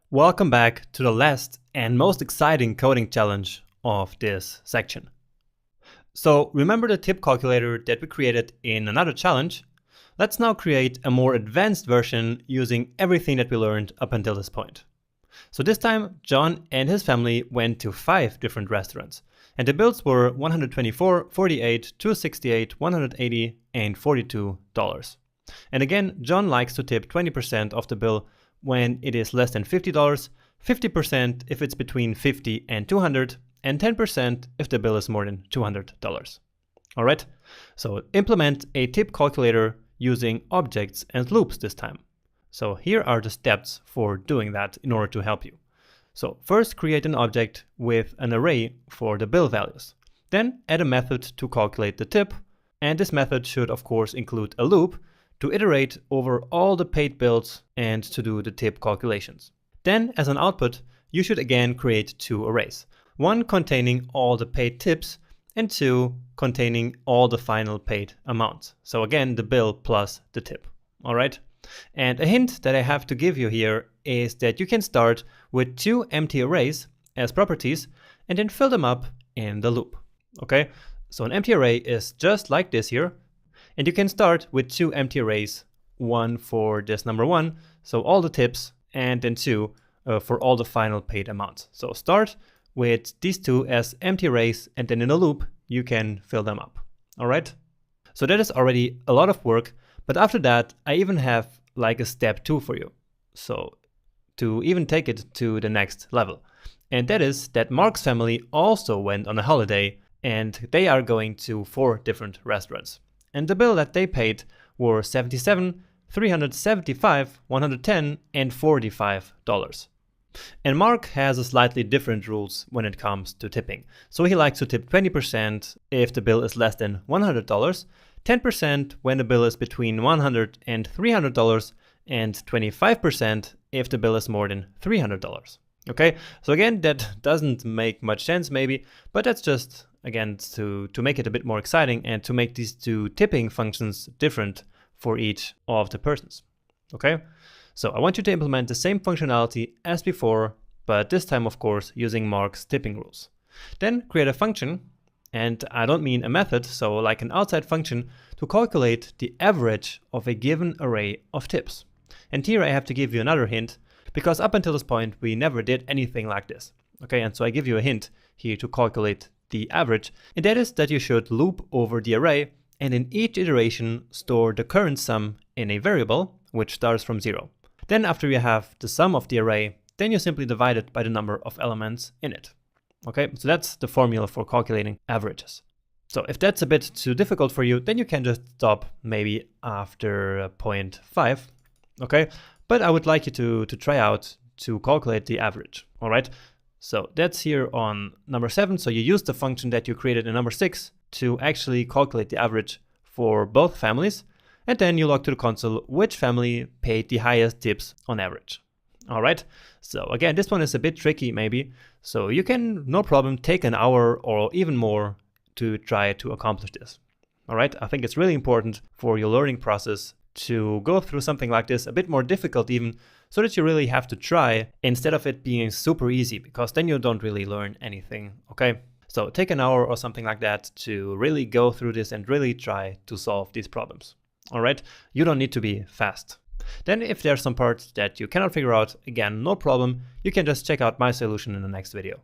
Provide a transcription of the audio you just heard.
Welcome back to the last and most exciting coding challenge of this section. So remember the tip calculator that we created in another challenge? Let's now create a more advanced version using everything that we learned up until this point. So this time, John and his family went to 5 different restaurants, and the bills were $124, $48, $268, $180, and $42. And again, John likes to tip 20% of the bill when it is less than $50, 50% if it's between $50 and $200, and 10% if the bill is more than $200. All right, so implement a tip calculator using objects and loops this time. So here are the steps for doing that in order to help you. So first, create an object with an array for the bill values. Then add a method to calculate the tip, and this method should of course include a loop to iterate over all the paid bills and to do the tip calculations. Then as an output, you should again create 2 arrays. One containing all the paid tips and 2 containing all the final paid amounts. So again, the bill plus the tip. All right. And a hint that I have to give you here is that you can start with 2 empty arrays as properties and then fill them up in the loop. Okay. So an empty array is just like this here. And you can start with 2 empty arrays, one for this number 1, so all the tips, and then 2 for all the final paid amounts. So start with these 2 as empty arrays, and then in a loop, you can fill them up. All right. So that is already a lot of work, but after that, I even have like a step 2 for you. So to even take it to the next level. And that is that Mark's family also went on a holiday, and they are going to 4 different restaurants. And the bill that they paid were $77, $375, $110, and $45. And Mark has a slightly different rules when it comes to tipping. So he likes to tip 20% if the bill is less than $100, 10% when the bill is between $100 and $300, and 25% if the bill is more than $300. Okay, so again, that doesn't make much sense maybe, but that's just, again, to make it a bit more exciting and to make these 2 tipping functions different for each of the persons. Okay, so I want you to implement the same functionality as before, but this time, of course, using Mark's tipping rules. Then create a function, and I don't mean a method, so like an outside function, to calculate the average of a given array of tips. And here I have to give you another hint, because up until this point, we never did anything like this. Okay, and so I give you a hint here to calculate the average, and that is that you should loop over the array and in each iteration store the current sum in a variable which starts from 0. Then after you have the sum of the array, then you simply divide it by the number of elements in it. Okay, so that's the formula for calculating averages. So if that's a bit too difficult for you, then you can just stop maybe after point 5. Okay, but I would like you to try out to calculate the average. All right. So that's here on number 7. So you use the function that you created in number 6 to actually calculate the average for both families. And then you log to the console which family paid the highest tips on average. All right. So again, this one is a bit tricky maybe. So you can, no problem, take an hour or even more to try to accomplish this. All right. I think it's really important for your learning process to go through something like this, a bit more difficult even, so that you really have to try instead of it being super easy, because then you don't really learn anything, okay? So take an hour or something like that to really go through this and really try to solve these problems, all right? You don't need to be fast. Then if there's some parts that you cannot figure out, again, no problem, you can just check out my solution in the next video.